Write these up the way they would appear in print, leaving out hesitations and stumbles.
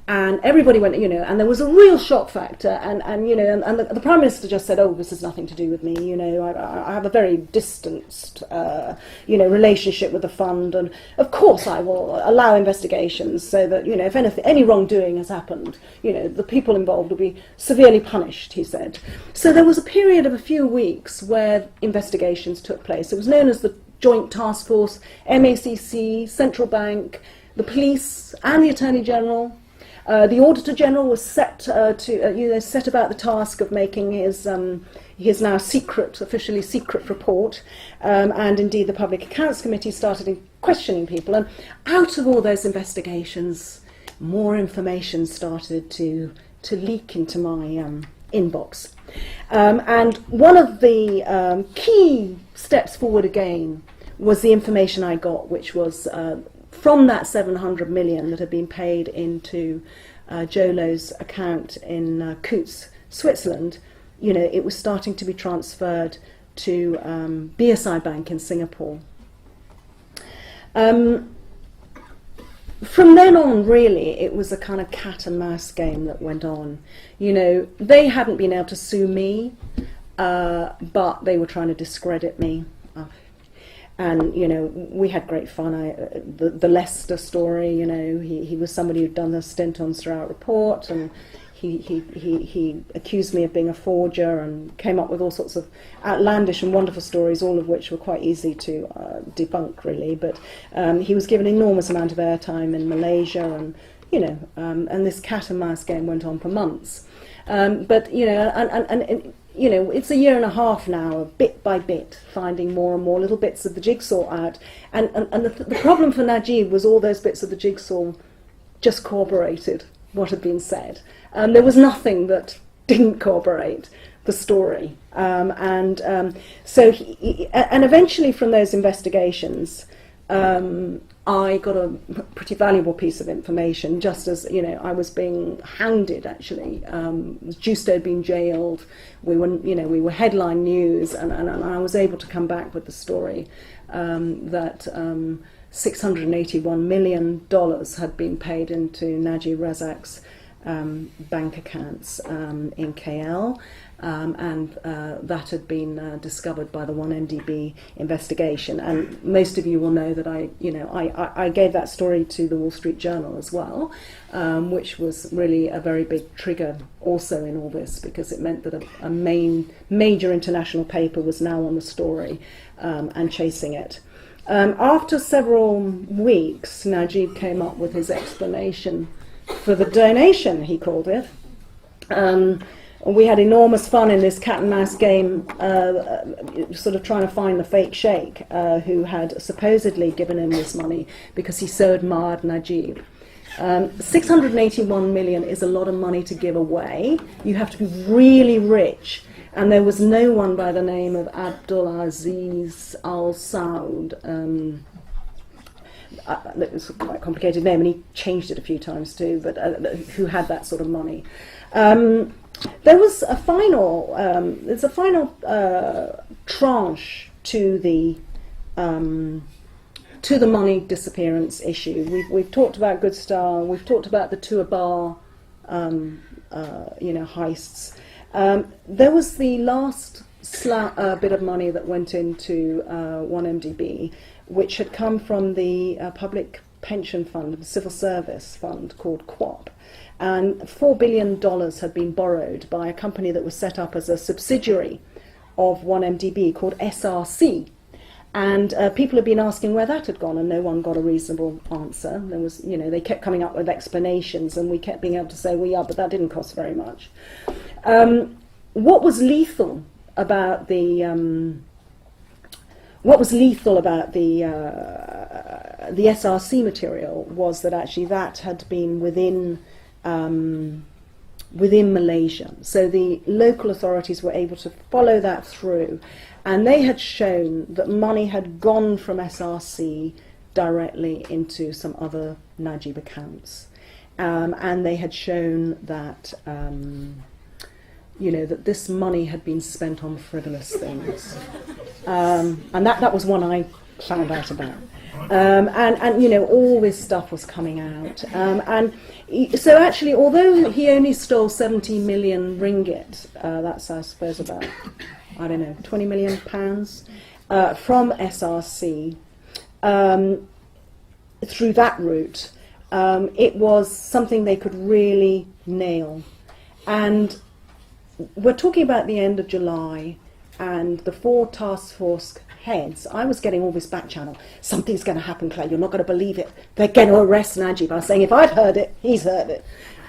And everybody went, and there was a real shock factor, and the Prime Minister just said, oh, this has nothing to do with me, I have a very distanced, relationship with the fund, and of course I will allow investigations so that, if any wrongdoing has happened, the people involved will be severely punished, he said. So there was a period of a few weeks where investigations took place. It was known as the Joint Task Force, MACC, Central Bank, the police and the Attorney General. The Auditor General was set set about the task of making his now officially secret report, and indeed the Public Accounts Committee started questioning people. And out of all those investigations, more information started to leak into my inbox. And one of the key steps forward again was the information I got, which was from that 700 million that had been paid into Jolo's account in Coutts, Switzerland, it was starting to be transferred to BSI Bank in Singapore. From then on, really, it was a kind of cat and mouse game that went on. They hadn't been able to sue me, but they were trying to discredit me. And, we had great fun. The Leicester story, he was somebody who'd done a stint on Sarawak Report, and he accused me of being a forger and came up with all sorts of outlandish and wonderful stories, all of which were quite easy to debunk, really. But he was given an enormous amount of airtime in Malaysia, and, and this cat and mouse game went on for months. It's a year and a half now, bit by bit, finding more and more little bits of the jigsaw out. And the problem for Najib was all those bits of the jigsaw just corroborated what had been said. There was nothing that didn't corroborate the story. So eventually from those investigations, I got a pretty valuable piece of information, just as I was being hounded. Actually, Justo had been jailed. We were headline news, and I was able to come back with the story that $681 million had been paid into Najib Razak's bank accounts in KL. And that had been discovered by the 1MDB investigation. And most of you will know that I gave that story to the Wall Street Journal as well, which was really a very big trigger also in all this, because it meant that a major international paper was now on the story and chasing it. After several weeks, Najib came up with his explanation for the donation, he called it. We had enormous fun in this cat and mouse game, sort of trying to find the fake sheikh who had supposedly given him this money because he so admired Najib. 681 million is a lot of money to give away. You have to be really rich, and there was no one by the name of Abdul Aziz Al Saud. It was quite a complicated name, and he changed it a few times too, but who had that sort of money. There was a final, tranche to the money disappearance issue. We've talked about Good Star. We've talked about the Tua Bar, heists. There was the last bit of money that went into 1MDB, which had come from the public pension fund, the civil service fund called QOP. And $4 billion had been borrowed by a company that was set up as a subsidiary of 1MDB called SRC. And people had been asking where that had gone, and no one got a reasonable answer. There was, they kept coming up with explanations, and we kept being able to say, well, yeah, but that didn't cost very much. What was lethal about the SRC material was that actually that had been within Malaysia. So the local authorities were able to follow that through, and they had shown that money had gone from SRC directly into some other Najib accounts. And they had shown that that this money had been spent on frivolous things. And that was one I found out about. And you know, all this stuff was coming out. So actually, although he only stole 70 million ringgit, that's, I suppose, about, I don't know, 20 million pounds, from SRC, through that route, it was something they could really nail. And we're talking about the end of July, and the 4 task force heads, I was getting all this back channel. Something's going to happen, Claire, you're not going to believe it. They're going to arrest Najib. I was saying, if I'd heard it, he's heard it.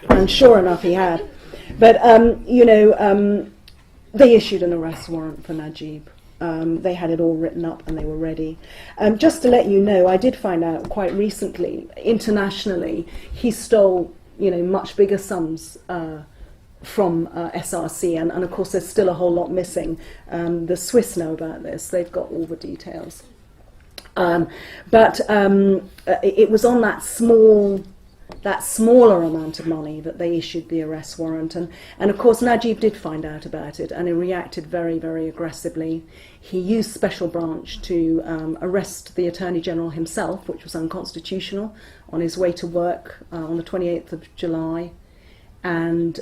And sure enough, he had. But, you know, they issued an arrest warrant for Najib. They had it all written up and they were ready. Just to let you know, I did find out quite recently, internationally, he stole, you know, much bigger sums from SRC, and of course there's still a whole lot missing. The Swiss know about this, they've got all the details. But it was on that smaller amount of money that they issued the arrest warrant, and of course Najib did find out about it, and he reacted very, very aggressively. He used special branch to arrest the Attorney General himself, which was unconstitutional, on his way to work on the 28th of July. And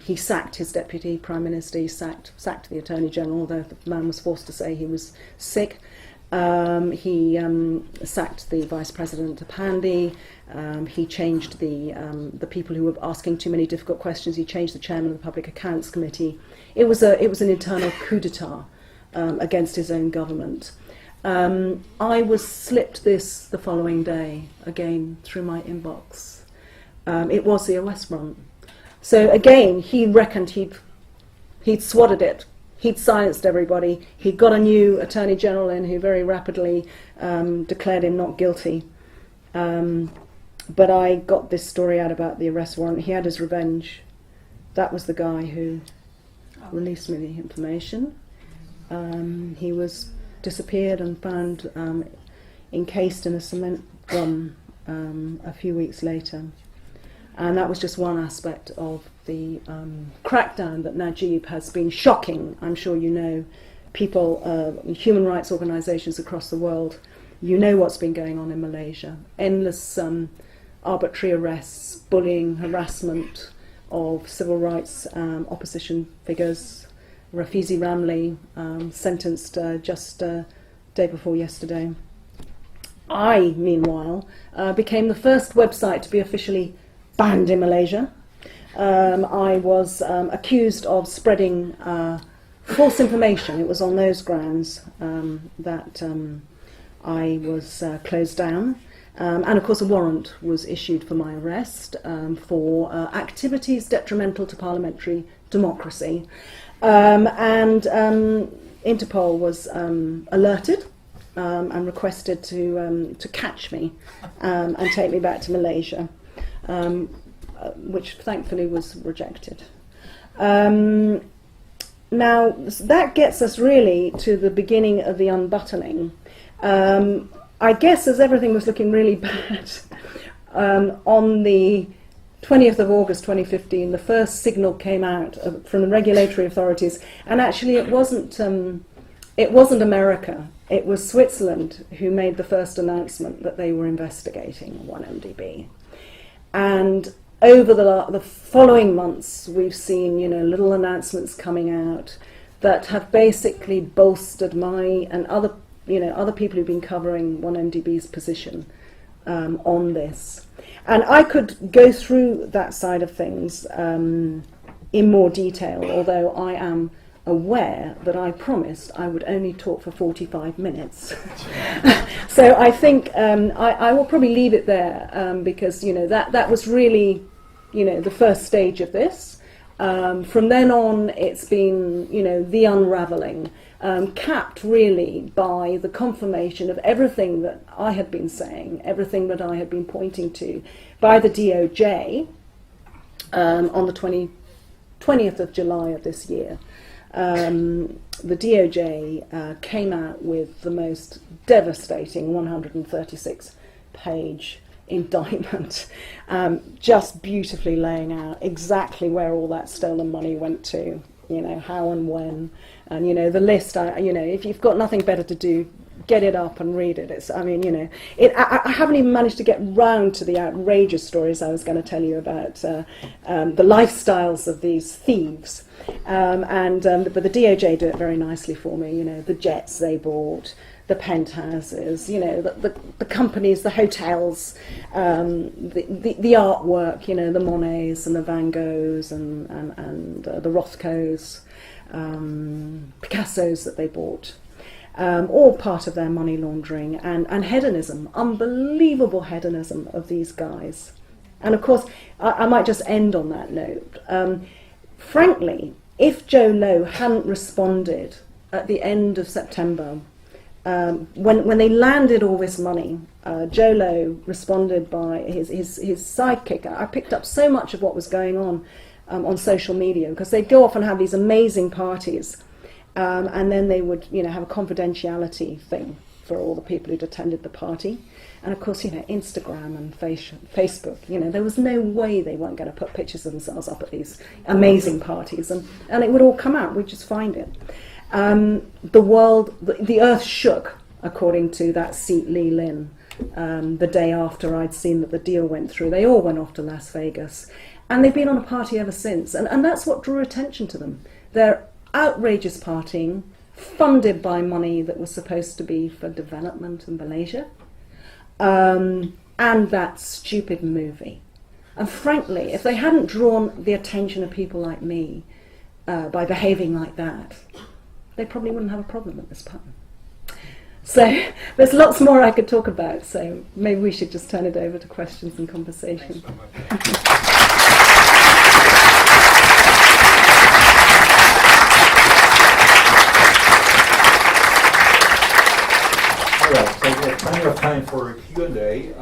he sacked his deputy prime minister. He sacked the Attorney General, although the man was forced to say he was sick. He sacked the Vice President Apandi. He changed the people who were asking too many difficult questions. He changed the chairman of the Public Accounts Committee. It was an internal coup d'etat against his own government. I was slipped this the following day, again through my inbox. It was the arrest warrant. So again, he reckoned he'd swatted it. He'd silenced everybody. He'd got a new Attorney General in who very rapidly declared him not guilty. But I got this story out about the arrest warrant. He had his revenge. That was the guy who released me the information. He was disappeared and found encased in a cement drum a few weeks later. And that was just one aspect of the crackdown that Najib has been shocking. I'm sure you know, people, human rights organisations across the world, you know what's been going on in Malaysia. Endless arbitrary arrests, bullying, harassment of civil rights opposition figures. Rafizi Ramli, sentenced just day before yesterday. I, meanwhile, became the first website to be officially banned in Malaysia. I was accused of spreading false information. It was on those grounds that I was closed down. And of course a warrant was issued for my arrest for activities detrimental to parliamentary democracy. And Interpol was alerted and requested to catch me and take me back to Malaysia. Which thankfully was rejected. Now, that gets us really to the beginning of the unbuttoning. I guess as everything was looking really bad, on the 20th of August 2015, the first signal came out from the regulatory authorities, and actually it wasn't America, it was Switzerland who made the first announcement that they were investigating 1MDB. And over the following months, we've seen, you know, little announcements coming out that have basically bolstered my and other people who've been covering 1MDB's position on this. And I could go through that side of things in more detail, although I am aware that I promised I would only talk for 45 minutes. So I think I will probably leave it there because, you know, that was really, you know, the first stage of this. From then on, it's been, you know, the unravelling, capped really by the confirmation of everything that I had been saying, everything that I had been pointing to by the DOJ on the 20th of July of this year. The DOJ came out with the most devastating 136-page indictment, just beautifully laying out exactly where all that stolen money went to, you know, how and when, and, you know, the list, you know, if you've got nothing better to do, get it up and read it. I haven't even managed to get round to the outrageous stories I was going to tell you about the lifestyles of these thieves. But the DOJ do it very nicely for me. The jets they bought, the penthouses, the companies, the hotels, the artwork, the Monets and the Van Goghs and the Rothkos, Picassos that they bought. All part of their money laundering and hedonism, unbelievable hedonism of these guys. And of course, I might just end on that note. Frankly, if Joe Low hadn't responded at the end of September, when they landed all this money, Joe Low responded by his sidekick. I picked up so much of what was going on social media, because they'd go off and have these amazing parties. And then they would, have a confidentiality thing for all the people who'd attended the party. And of course, Instagram and Facebook, there was no way they weren't going to put pictures of themselves up at these amazing parties. And it would all come out, we'd just find it. The earth shook, according to that Seat Lee Lin, the day after I'd seen that the deal went through. They all went off to Las Vegas. And they've been on a party ever since. And that's what drew attention to them. They're outrageous partying, funded by money that was supposed to be for development in Malaysia, and that stupid movie. And frankly, if they hadn't drawn the attention of people like me by behaving like that, they probably wouldn't have a problem at this time. So there's lots more I could talk about, so maybe we should just turn it over to questions and conversation. Thanks so much. All right, so we have plenty of time for Q&A.